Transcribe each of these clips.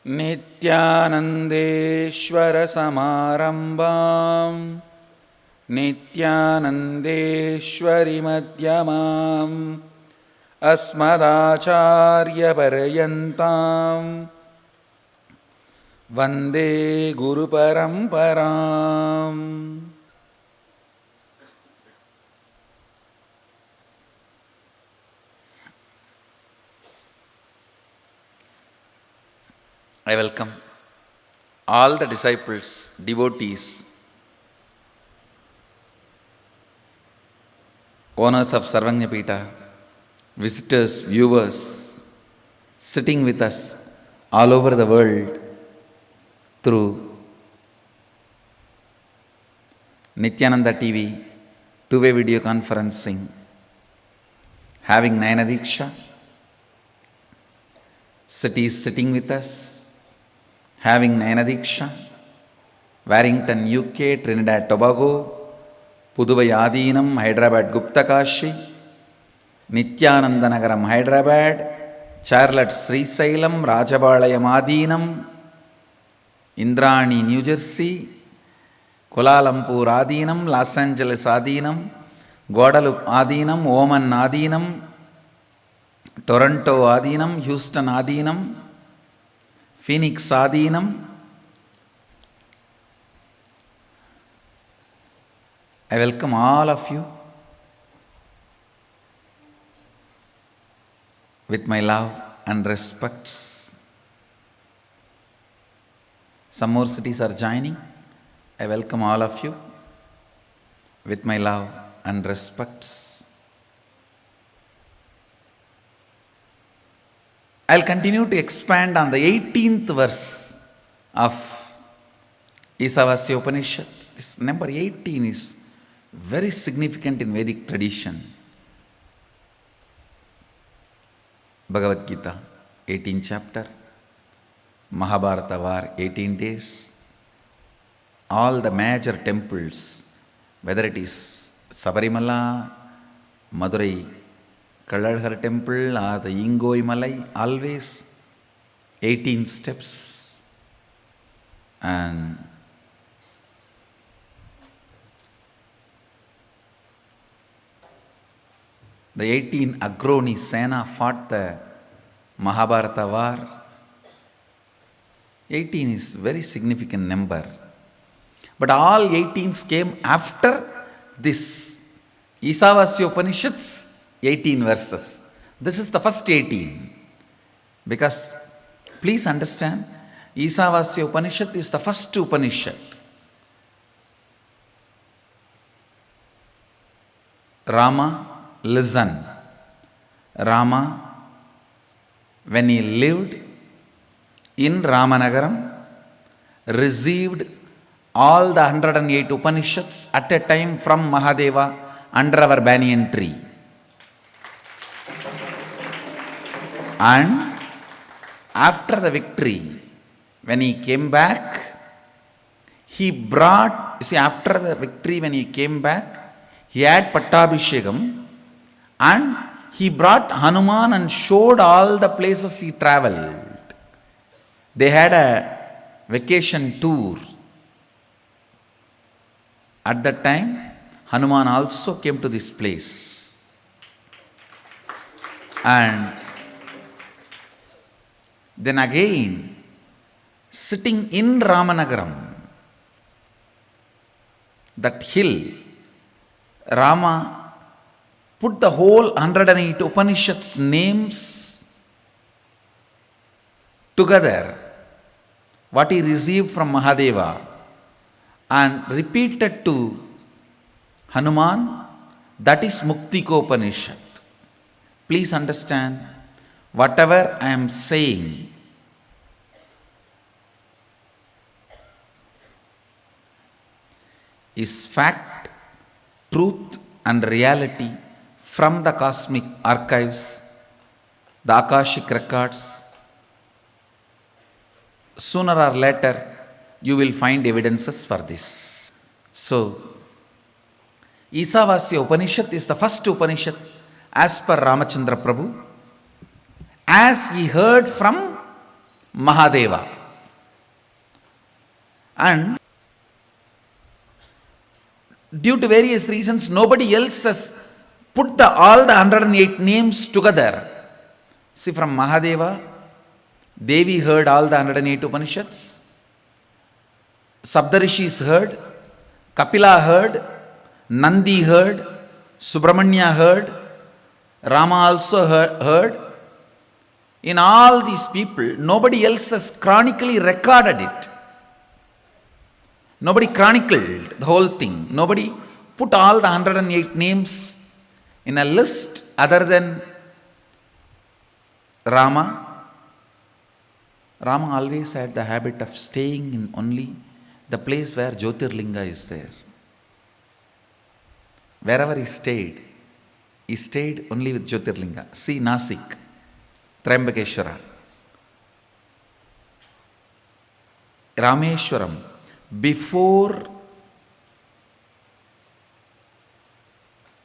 नित्यानन्देश्वर समारम्भां नित्यानन्देश्वरि मध्यमाम् अस्मदाचार्यपर्यन्तां वन्दे गुरुपरम्पराम्. I welcome all the disciples, devotees, owners of Sarvanyapita, visitors, viewers, sitting with us all over the world through Nithyananda TV, two-way video conferencing, having Nayana Diksha, cities sitting with us, having Nayana Diksha, Warrington, UK, Trinidad, Tobago, Puduvai Adinam, Hyderabad, Gupta Kashi, Nithyananda Nagaram, Hyderabad, Charlotte, Srisailam, Rajabalayam Adinam, Indrani, New Jersey, Kuala Lumpur Adinam, Los Angeles Adinam, Guadalupe Adinam, Oman Adinam, Toronto Adinam, Houston Adinam, Phoenix Adinam. I welcome all of you with my love and respects. Some more cities are joining. I welcome all of you with my love and respects. I'll continue to expand on the 18th verse of Isavasya Upanishad. This number 18 is very significant in Vedic tradition. Bhagavad Gita, 18th chapter. Mahabharata war, 18 days. All the major temples, whether it is Sabarimala, Madurai Kalladhar temple or the Ingoi Malai, always 18 steps. And the 18 Agroni Sena fought the Mahabharata war. 18 is very significant number. But all 18s came after this Isavasya Upanishads 18 verses. This is the first 18. Because please understand, Isavasya Upanishad is the first Upanishad. Rama, listen. Rama, when he lived in Ramanagaram, received all the 108 Upanishads at a time from Mahadeva under our banyan tree. And after the victory, when he came back, he brought, after the victory when he came back, he had Pattabhishekam and he brought Hanuman and showed all the places he travelled. They had a vacation tour. At that time, Hanuman also came to this place. And then again, sitting in Ramanagaram, that hill, Rama put the whole 108 Upanishads names together, what he received from Mahadeva, and repeated to Hanuman. That is Muktikopanishad. Please understand, whatever I am saying is fact, truth and reality from the cosmic archives, the Akashic records. Sooner or later, you will find evidences for this. So, Isavasya Upanishad is the first Upanishad as per Ramachandra Prabhu, as he heard from Mahadeva. And due to various reasons, nobody else has put all the 108 names together. See, from Mahadeva, Devi heard all the 108 Upanishads, Saptarishis heard, Kapila heard, Nandi heard, Subramanya heard, Rama also heard. In all these people, nobody else has chronically recorded it. Nobody chronicled the whole thing. Nobody put all the 108 names in a list other than Rama. Rama always had the habit of staying in only the place where Jyotirlinga is there. Wherever he stayed only with Jyotirlinga. See Nasik, Triambakeshwara, Rameshwaram. Before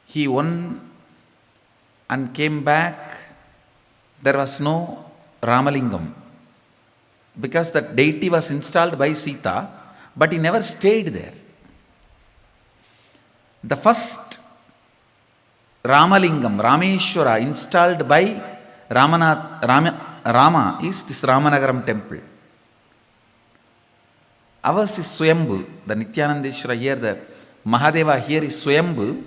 he won and came back, there was no Ramalingam, because that deity was installed by Sita, but he never stayed there. The first Ramalingam, Rameshwara, installed by Rama is this Ramanagaram temple. Ours is Swayambhu, the Nithyanandeshwara here, the Mahadeva here is Swayambhu.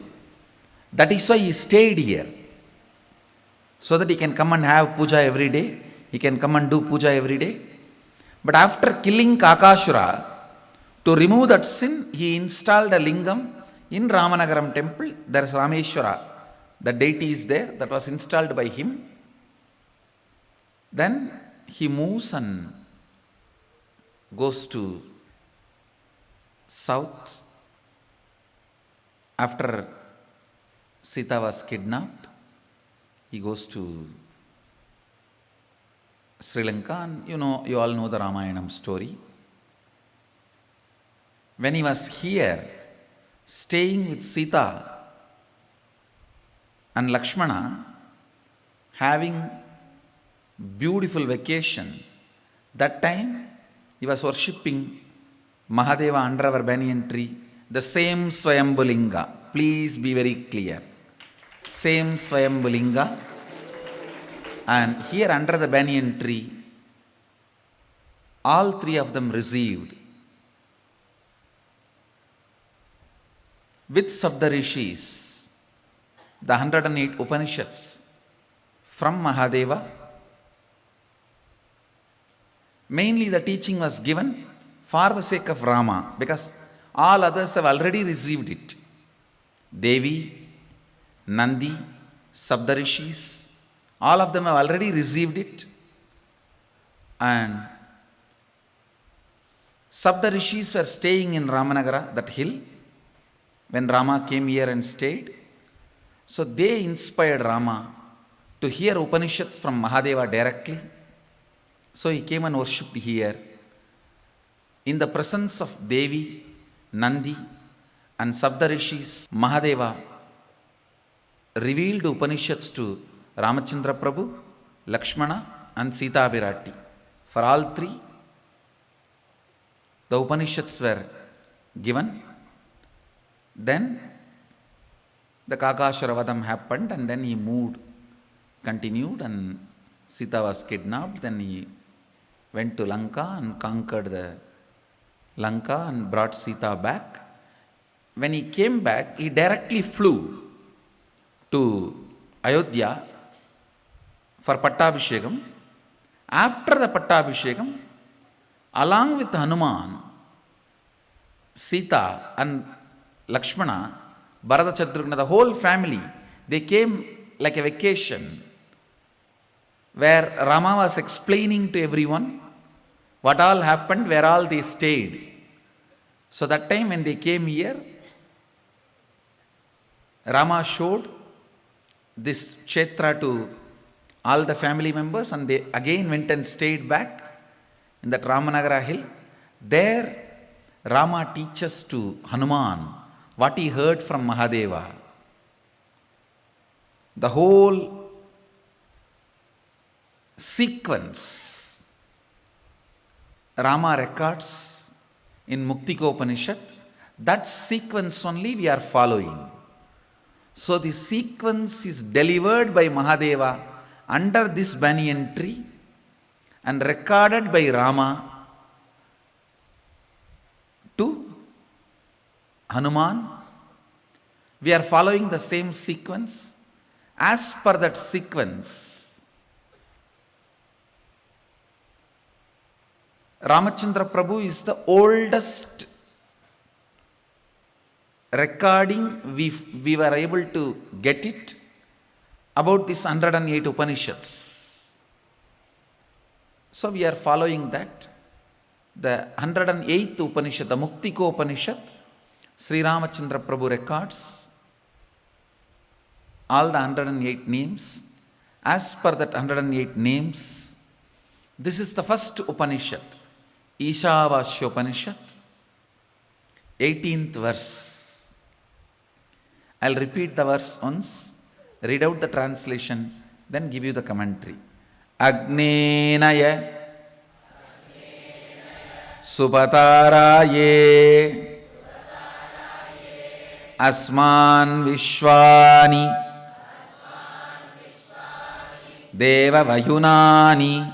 That is why he stayed here, so that he can come and have puja every day. He can come and do puja every day. But after killing Kakashura, to remove that sin, he installed a lingam in Ramanagaram temple. There is Rameshwara, the deity is there, that was installed by him. Then he moves and goes to south. After Sita was kidnapped, he goes to Sri Lanka, and you all know the Ramayanam story. When he was here, staying with Sita and Lakshmana, having beautiful vacation, that time he was worshipping Mahadeva under our banyan tree, the same Swayambhulinga. Please be very clear. Same Swayambhulinga. And here under the banyan tree, all three of them received with Saptarishis the 108 Upanishads from Mahadeva. Mainly the teaching was given for the sake of Rama, because all others have already received it. Devi, Nandi, Saptarishis, all of them have already received it. And Saptarishis were staying in Ramanagara, that hill, when Rama came here and stayed. So they inspired Rama to hear Upanishads from Mahadeva directly. So he came and worshipped here in the presence of Devi, Nandi and Saptarishis. Mahadeva revealed Upanishads to Ramachandra Prabhu, Lakshmana and Sita Abhirati. For all three, the Upanishads were given. Then the Kakashura Vadam happened, and then he continued, and Sita was kidnapped. Then he went to Lanka and conquered the Lanka and brought Sita back. When he came back, he directly flew to Ayodhya for Pattabhishekam. After the Pattabhishekam, along with Hanuman, Sita and Lakshmana, Bharata Shatrugna, the whole family, they came like a vacation, where Rama was explaining to everyone what all happened, where all they stayed. So that time when they came here, Rama showed this Kshetra to all the family members, and they again went and stayed back in that Ramanagara hill. There Rama teaches to Hanuman what he heard from Mahadeva. The whole sequence Rama records in Muktiko Upanishad, that sequence only we are following. So the sequence is delivered by Mahadeva under this banyan tree and recorded by Rama to Hanuman. We are following the same sequence. As per that sequence, Ramachandra Prabhu is the oldest recording we were able to get it about this 108 Upanishads. So we are following that. The 108th Upanishad, the Muktiko Upanishad, Sri Ramachandra Prabhu records all the 108 names. As per that 108 names, this is the first Upanishad, Isavasya Upanishad, 18th verse. I'll repeat the verse once, read out the translation, then give you the commentary. Agne Supataraye Asman Vishwani Deva Vayunani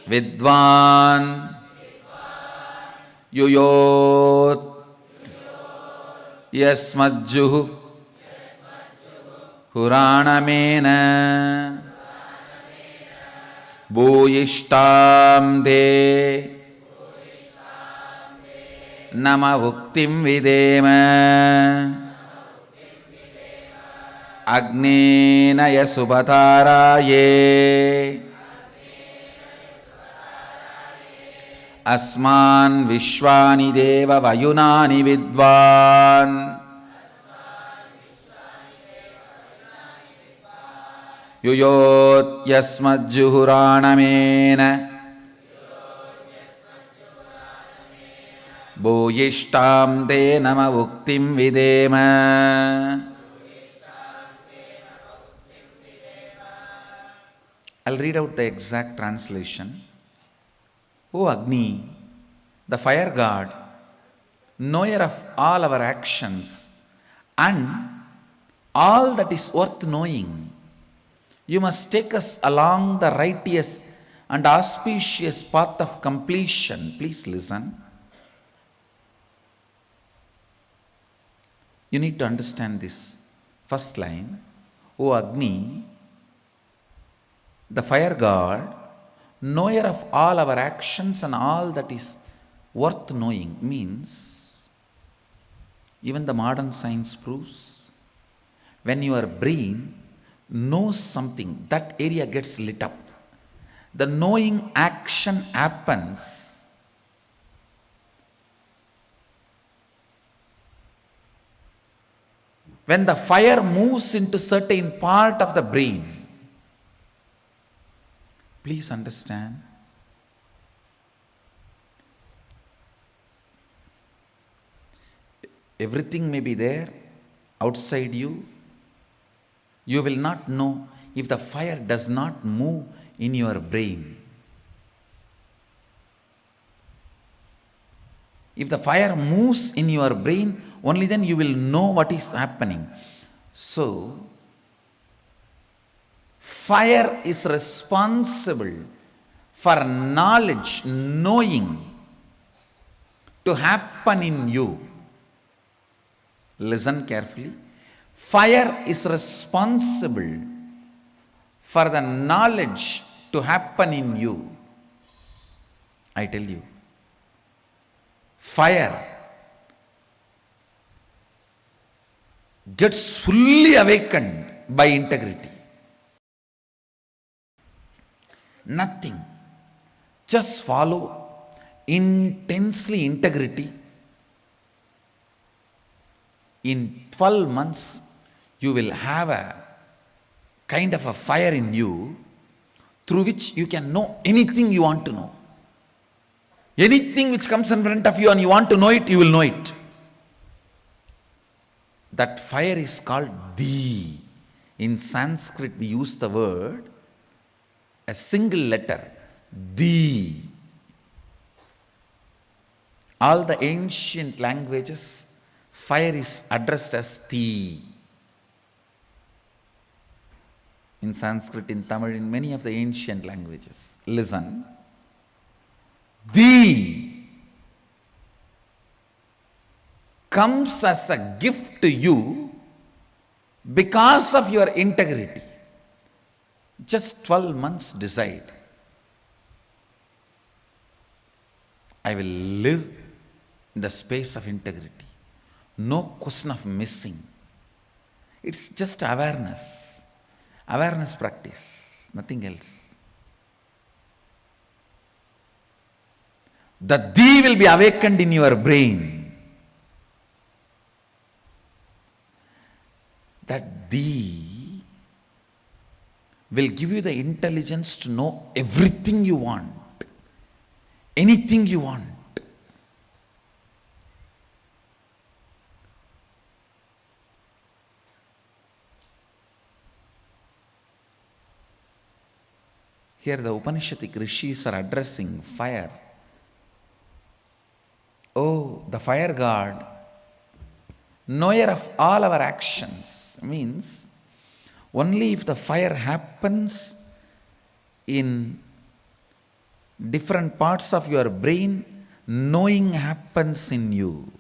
Vidwan Yuyot Yasmajjuhu Puranamena Bhuyishtam De Nama Vuktim Videma Agne Naya Subhataraye Asman Vishwani Deva Vayunani Vidvan Yuyot Yasmajjuhuranamena Bhuyishtam De Nama Vuktim Videma. I'll read out the exact translation. O Agni, the fire god, knower of all our actions and all that is worth knowing, you must take us along the righteous and auspicious path of completion. Please listen. You need to understand this first line. O Agni, the fire god, knower of all our actions and all that is worth knowing, means even the modern science proves when your brain knows something, that area gets lit up. The knowing action happens. When the fire moves into certain part of the brain. Please understand. Everything may be there outside you. You will not know if the fire does not move in your brain. If the fire moves in your brain, only then you will know what is happening. So, fire is responsible for knowledge, knowing to happen in you. Listen carefully. Fire is responsible for the knowledge to happen in you. I tell you. Fire gets fully awakened by integrity. Nothing. Just follow intensely integrity. In 12 months, you will have a kind of a fire in you through which you can know anything you want to know. Anything which comes in front of you and you want to know it, you will know it. That fire is called Di. In Sanskrit, we use the word, a single letter, thee. All the ancient languages, fire is addressed as thee. In Sanskrit, in Tamil, in many of the ancient languages. Listen. Thee comes as a gift to you because of your integrity. Just 12 months decide. I will live in the space of integrity. No question of missing. It's just awareness. Awareness practice, nothing else. The thee will be awakened in your brain. That thee will give you the intelligence to know everything you want, anything you want. Here the Upanishadic rishis are addressing fire. Oh, the fire god, knower of all our actions, means only if the fire happens in different parts of your brain, knowing happens in you.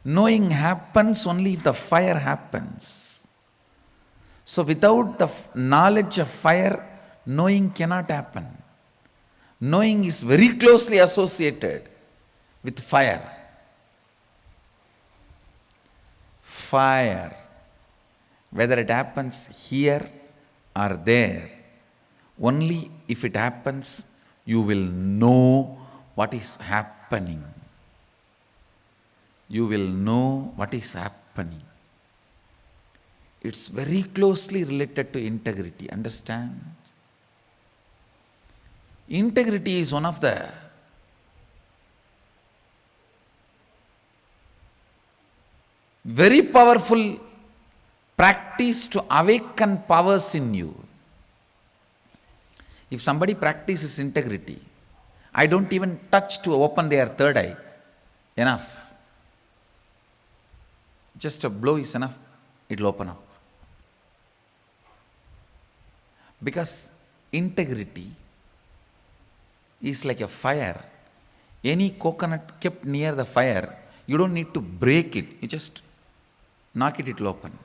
Knowing happens only if the fire happens. So without the knowledge of fire, knowing cannot happen. Knowing is very closely associated with fire. Fire, whether it happens here or there, only if it happens, you will know what is happening. You will know what is happening. It's very closely related to integrity, understand? Integrity is one of the very powerful practice to awaken powers in you. If somebody practices integrity, I don't even touch to open their third eye. Enough. Just a blow is enough, it will open up. Because integrity is like a fire. Any coconut kept near the fire, you don't need to break it, you just knock it, it will open.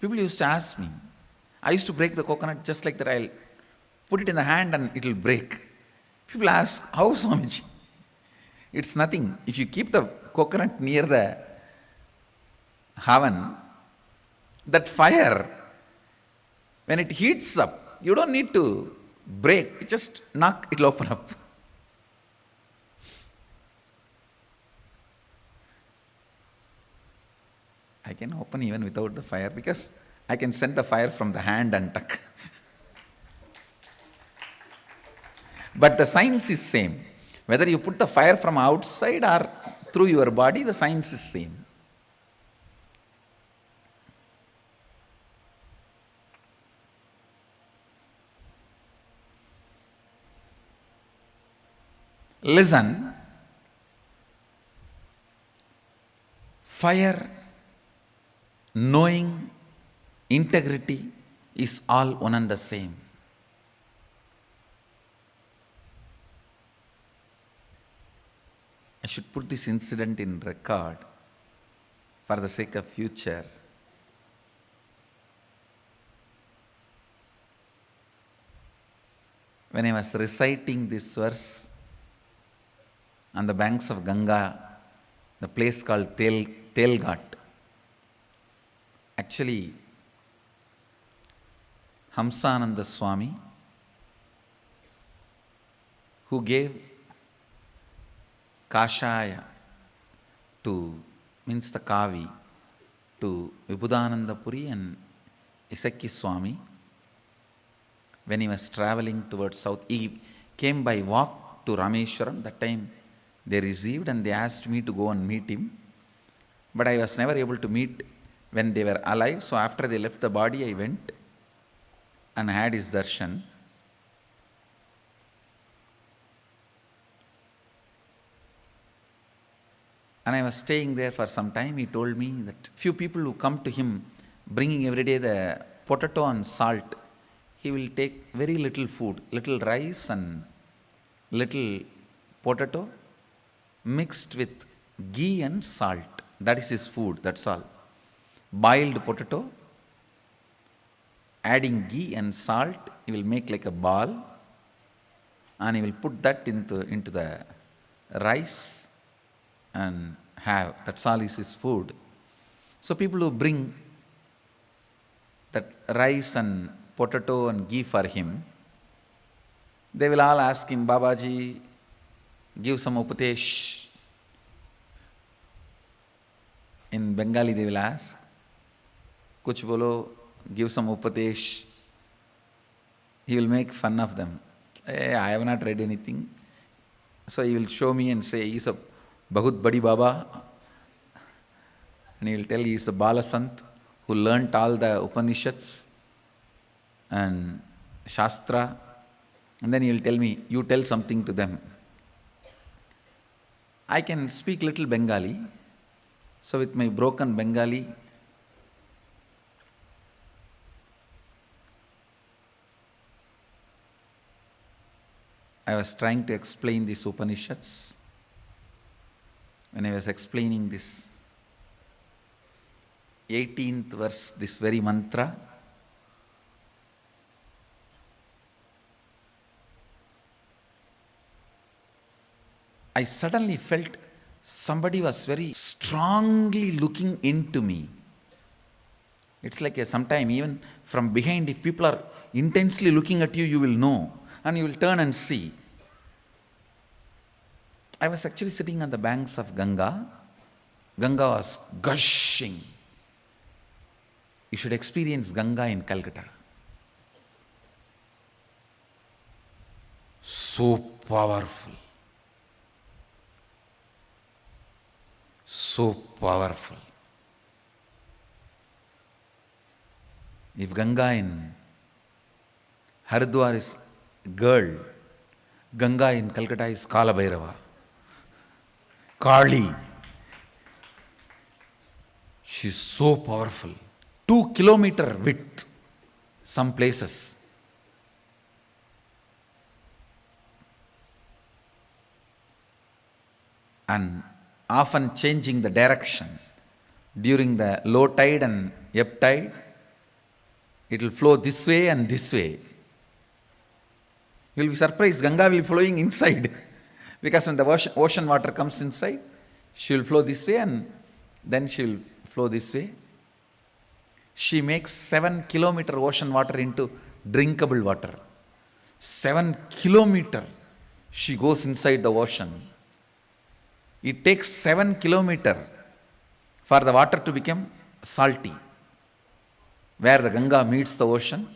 People used to ask me, I used to break the coconut just like that, I'll put it in the hand and it will break. People ask, how, Swamiji? It's nothing. If you keep the coconut near the oven, that fire, when it heats up, you don't need to break, you just knock, it will open up. I can open even without the fire because I can send the fire from the hand and tuck. But the science is same. Whether you put the fire from outside or through your body, the science is same. Listen, fire, knowing, integrity is all one and the same. I should put this incident in record for the sake of future. When I was reciting this verse on the banks of Ganga, the place called Tail Ghat, actually Hamsananda Swami, who gave Kashaya to, means the Kavi, to Vibhudananda Puri and Isakki Swami, when he was traveling towards south, he came by walk to Rameshwaram. That time they received and they asked me to go and meet him. But I was never able to meet when they were alive. So after they left the body, I went. and had his darshan. And I was staying there for some time. He told me that few people who come to him bringing every day the potato and salt, he will take very little food, little rice and little potato mixed with ghee and salt. That is his food, that's all. Boiled potato, adding ghee and salt, he will make like a ball and he will put that into the rice and have. That's all is his food. So people who bring that rice and potato and ghee for him, they will all ask him, Babaji, give some Upadesh. In Bengali they will ask, Kuch bolo, give some Upadesh. He will make fun of them. Hey, I have not read anything. So he will show me and say, he is a Bahut Badi Baba. And he will tell he is the Balasant who learnt all the Upanishads and Shastra. And then he will tell me, you tell something to them. I can speak little Bengali. So with my broken Bengali, I was trying to explain these Upanishads. When I was explaining this 18th verse, this very mantra, I suddenly felt somebody was very strongly looking into me. It's like sometime even from behind, if people are intensely looking at you, you will know and you will turn and see. I was actually sitting on the banks of Ganga. Ganga was gushing. You should experience Ganga in Kolkata. So powerful. So powerful. If Ganga in Haridwar is girl, Ganga in Kolkata is Kala Bhairava. Kali. She's so powerful. 2-kilometer width, some places. And often changing the direction. During the low tide and ebb tide, it will flow this way and this way. You will be surprised, Ganga will be flowing inside. Because when the ocean water comes inside, she will flow this way and then she will flow this way. She makes 7-kilometer ocean water into drinkable water. 7 kilometers she goes inside the ocean. It takes 7 kilometers for the water to become salty. Where the Ganga meets the ocean,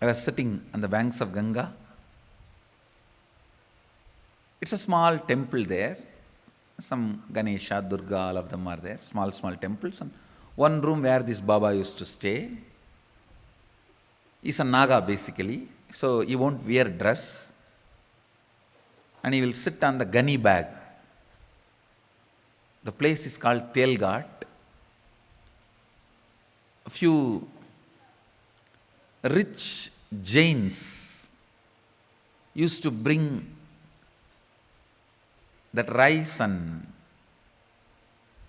I was sitting on the banks of Ganga. It's a small temple there. Some Ganesha, Durga, all of them are there. Small temples. And one room where this Baba used to stay. He's a Naga basically. So he won't wear dress. And he will sit on the gunny bag. The place is called Tail Ghat. A few rich Jains used to bring that rice and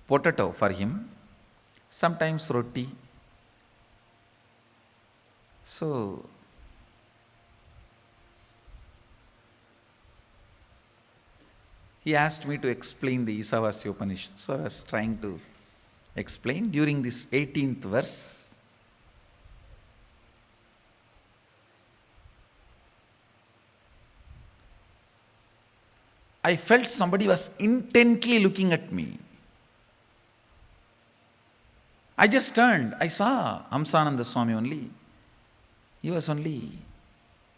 potato for him, sometimes roti. So he asked me to explain the Isavasya Upanishad. So I was trying to explain during this 18th verse. I felt somebody was intently looking at me. I just turned. I saw Hamsananda Swami only. He was only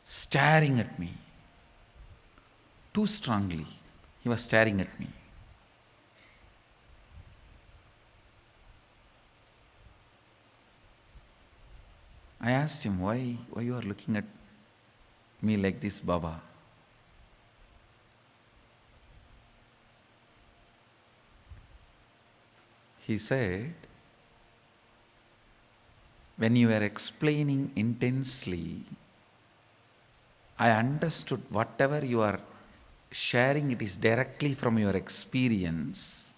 staring at me. Too strongly. He was staring at me. asked him, why you are looking at me like this, Baba? He said, when you were explaining intensely, I understood whatever you are sharing, it is directly from your experience.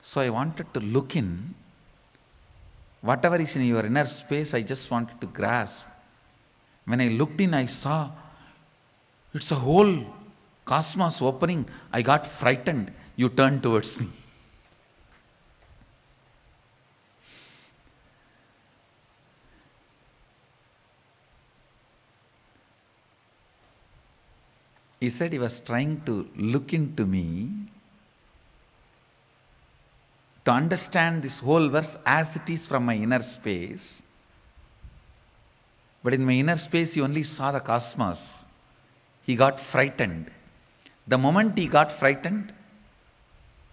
So I wanted to look in. Whatever is in your inner space, I just wanted to grasp. When I looked in, I saw it's a whole cosmos opening. I got frightened. You turned towards me. He said he was trying to look into me to understand this whole verse as it is from my inner space. But in my inner space, he only saw the cosmos. He got frightened. The moment he got frightened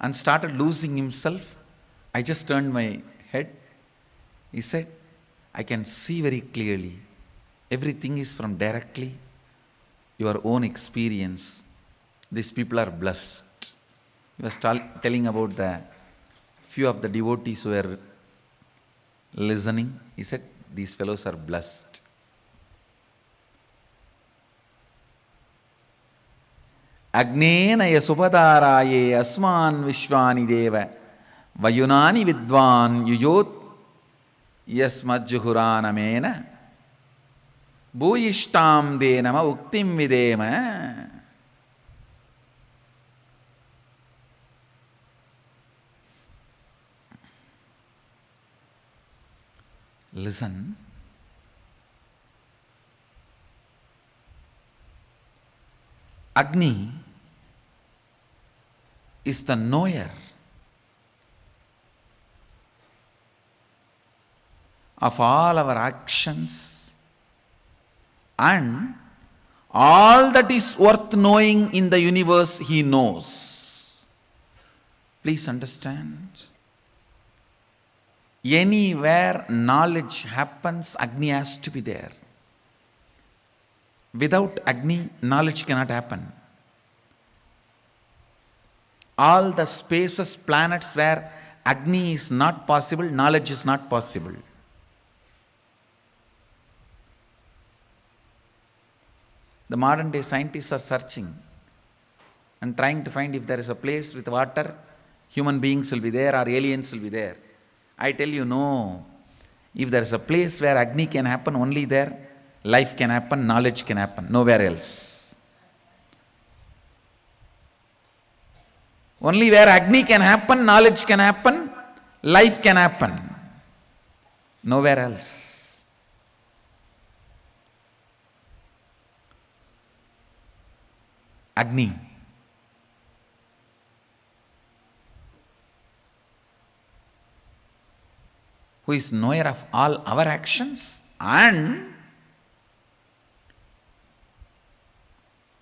and started losing himself, I just turned my head. He said, I can see very clearly. Everything is from directly your own experience. These people are blessed. He was telling about the few of the devotees who were listening. He said, these fellows are blessed. Agne naya subhadaraye asman vishwani deva vayunani vidvan yuyot yasmajjuhuranamena bhuyishtam denama uktim videma. Listen. Agni is the knower of all our actions and all that is worth knowing in the universe he knows. Please understand. Anywhere knowledge happens, Agni has to be there. Without Agni, knowledge cannot happen. All the spaces, planets where Agni is not possible, knowledge is not possible. The modern day scientists are searching and trying to find if there is a place with water, human beings will be there or aliens will be there. I tell you, no. If there is a place where Agni can happen, only there life can happen, knowledge can happen, nowhere else. Only where Agni can happen, knowledge can happen, life can happen, nowhere else. Agni. Who is knower of all our actions and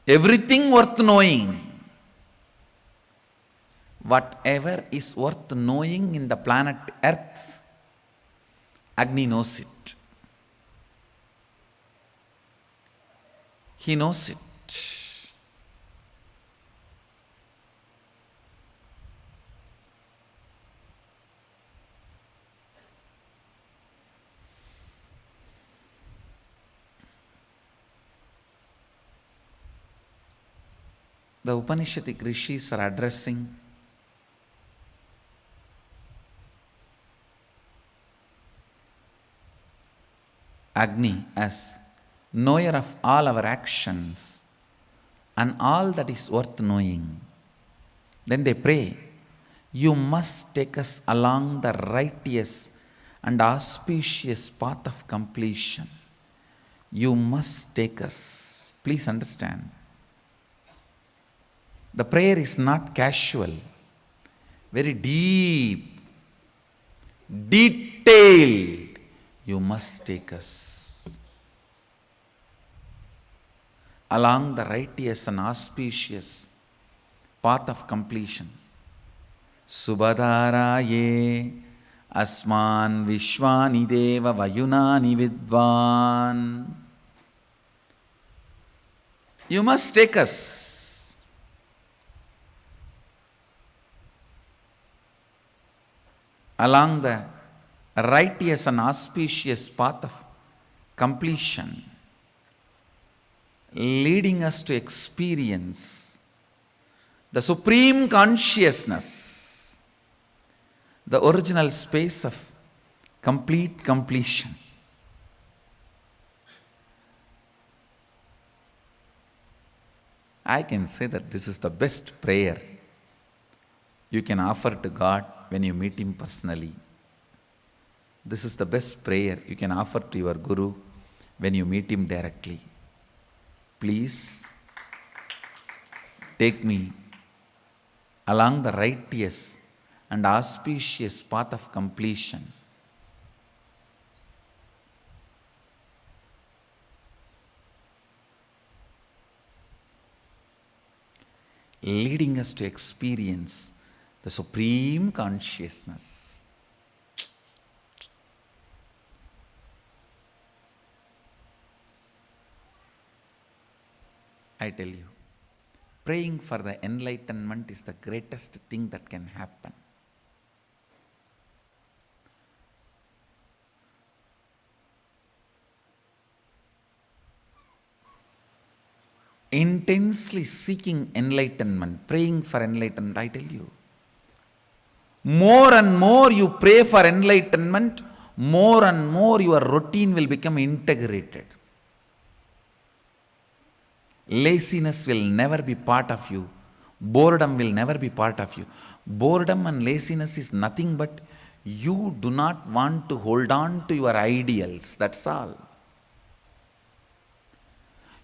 everything worth knowing. Whatever is worth knowing in the planet Earth, Agni knows it. He knows it. The Upanishadic rishis are addressing Agni as knower of all our actions and all that is worth knowing. Then they pray, you must take us along the righteous and auspicious path of completion. You must take us. Please understand. The prayer is not casual, very deep, detailed. You must take us along the righteous and auspicious path of completion. Subhadaraye Asman Vishwani Deva Vayunani Vidvan. You must take us along the righteous and auspicious path of completion, leading us to experience the supreme consciousness, the original space of complete completion. I can say that this is the best prayer you can offer to God when you meet Him personally. This is the best prayer you can offer to your Guru when you meet him directly. Please take me along the righteous and auspicious path of completion. Leading us to experience the supreme consciousness. I tell you, praying for the enlightenment is the greatest thing that can happen. Intensely seeking enlightenment, praying for enlightenment, I tell you, more and more you pray for enlightenment, more and more your routine will become integrated. Laziness will never be part of you. Boredom will never be part of you. Boredom and laziness is nothing but you do not want to hold on to your ideals. That's all.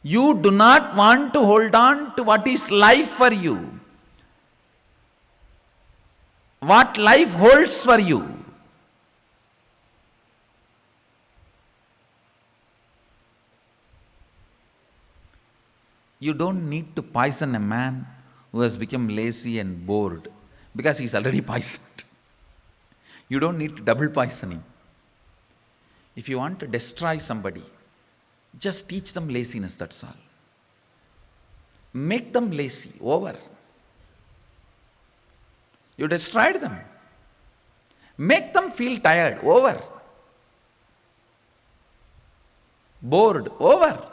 You do not want to hold on to what is life for you. What life holds for you. You don't need to poison a man who has become lazy and bored because he is already poisoned. You don't need to double poison him. If you want to destroy somebody, just teach them laziness, that's all. Make them lazy, over. You destroyed them. Make them feel tired, over. Bored, over.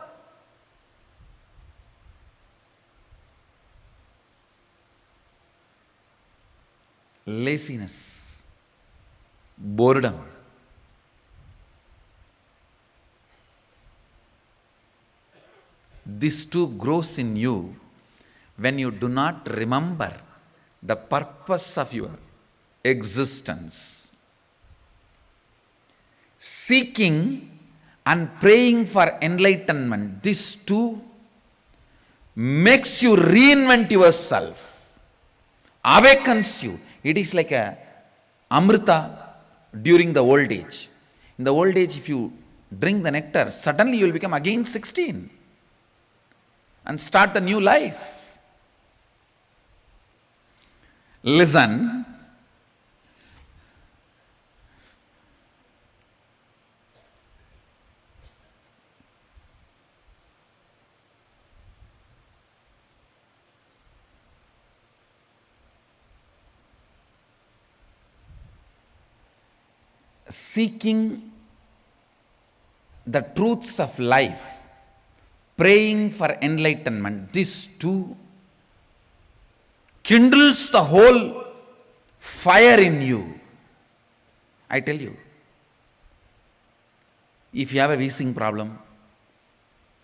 Laziness, boredom, this too grows in you when you do not remember the purpose of your existence. Seeking and praying for enlightenment, this too makes you reinvent yourself, awakens you. It is like a amrita during the old age. In the old age, if you drink the nectar, suddenly you will become again 16 and start the new life. Listen. Seeking the truths of life, praying for enlightenment, this too kindles the whole fire in you. I tell you, if you have a wheezing problem,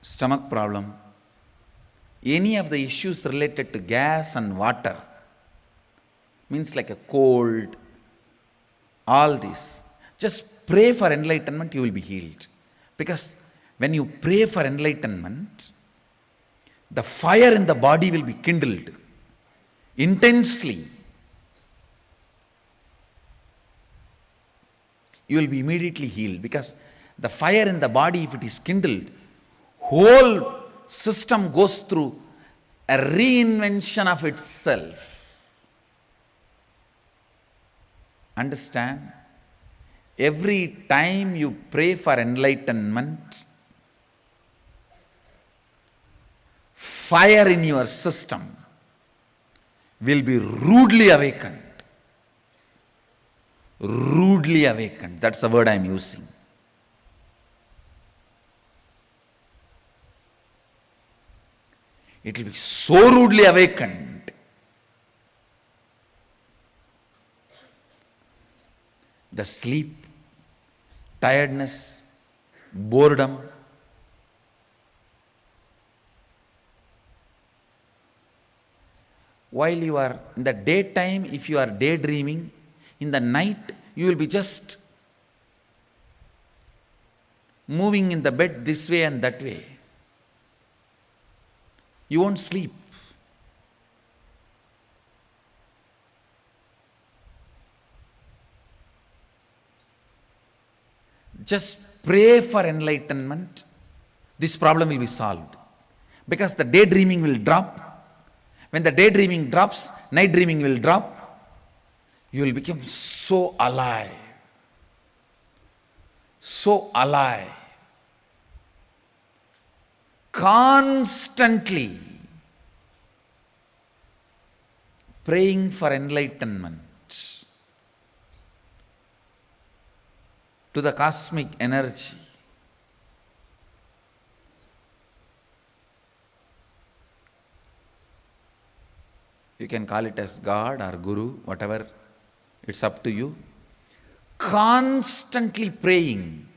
stomach problem, any of the issues related to gas and water, means like a cold, all this, just pray for enlightenment, you will be healed. Because when you pray for enlightenment, the fire in the body will be kindled intensely. You will be immediately healed because the fire in the body, if it is kindled, whole system goes through a reinvention of itself. Understand? every time you pray for enlightenment, fire in your system will be rudely awakened. Rudely awakened. That's the word I am using. It will be so rudely awakened. The sleep, tiredness, boredom, while you are in the daytime, if you are daydreaming, in the night you will be just moving in the bed this way and that way. You won't sleep. Just pray for enlightenment. This problem will be solved. Because the daydreaming will drop. When the daydreaming drops, night dreaming will drop. You will become so alive. So alive. Constantly praying for enlightenment to the cosmic energy. You can call it as God or Guru, whatever, it's up to you. Constantly praying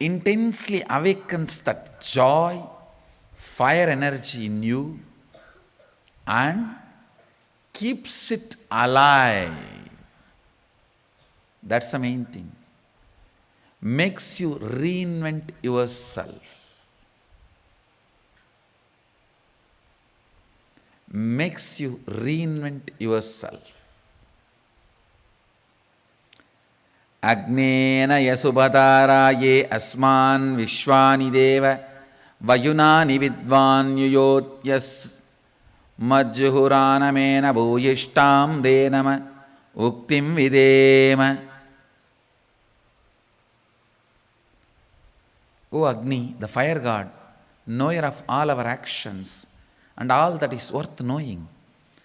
intensely awakens that joy, fire energy in you and keeps it alive. That's the main thing. Makes you reinvent yourself. Makes you reinvent yourself. Agnena yasubhataraye asman vishwani deva vayunani vidvan yuyotyas majjuhuranamena bhuyishtam denama uktim videma. O Agni, the fire god, knower of all our actions and all that is worth knowing,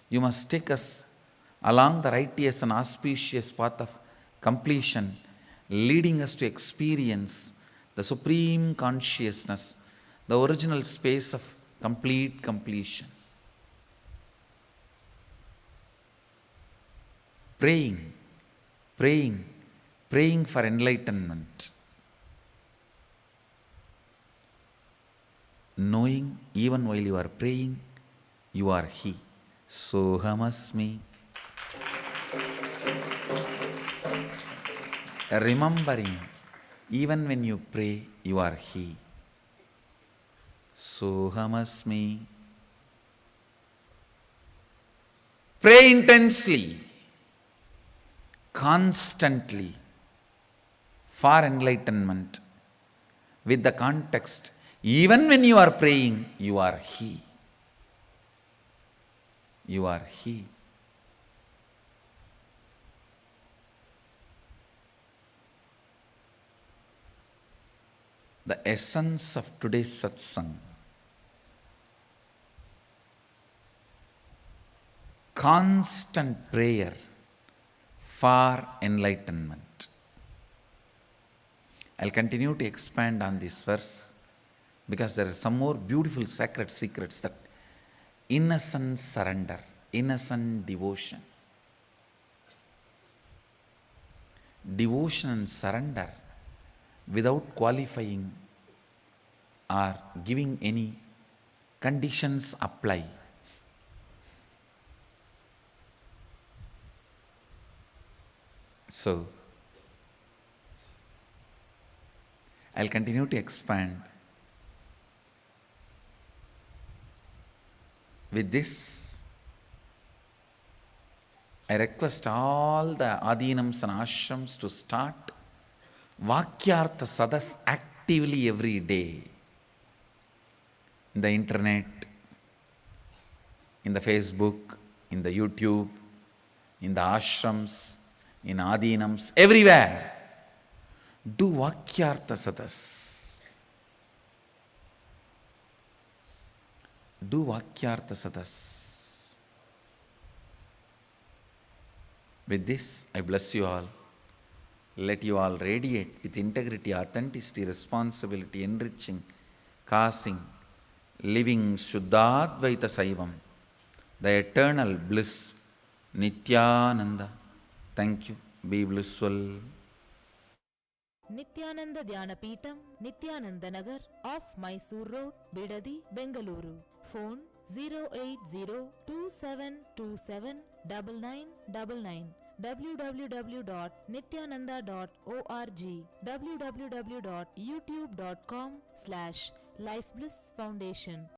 you must take us along the righteous and auspicious path of completion, leading us to experience the supreme consciousness, the original space of complete completion. Praying, praying, praying for enlightenment. Knowing even while you are praying, you are He. Sohamasmi. Remembering, even when you pray, you are He. Sohamasmi. Pray intensely, constantly, for enlightenment, with the context, even when you are praying, you are He. You are He. The essence of today's satsang. Constant prayer for enlightenment. I'll continue to expand on this verse because there are some more beautiful sacred secrets, that innocent surrender, innocent devotion. Devotion and surrender without qualifying or giving any conditions apply. So, I'll continue to expand. With this, I request all the adinams and ashrams to start Vakyartha Sadas actively every day. In the internet, in the Facebook, in the YouTube, in the ashrams, in Adinams, everywhere. Do Vakyartha Sadas. Do Vakyartha Sadas. With this, I bless you all. Let you all radiate with integrity, authenticity, responsibility, enriching, causing, living Shuddhadvaita Saivam, the eternal bliss, Nithyananda. Thank you. Be blissful. Nithyananda Dhyana Peetham, Nithyananda Nagar, off Mysore Road, Bidadi, Bengaluru. Phone 08027279999. www.nithyananda.org, www.youtube.com/Life Bliss Foundation.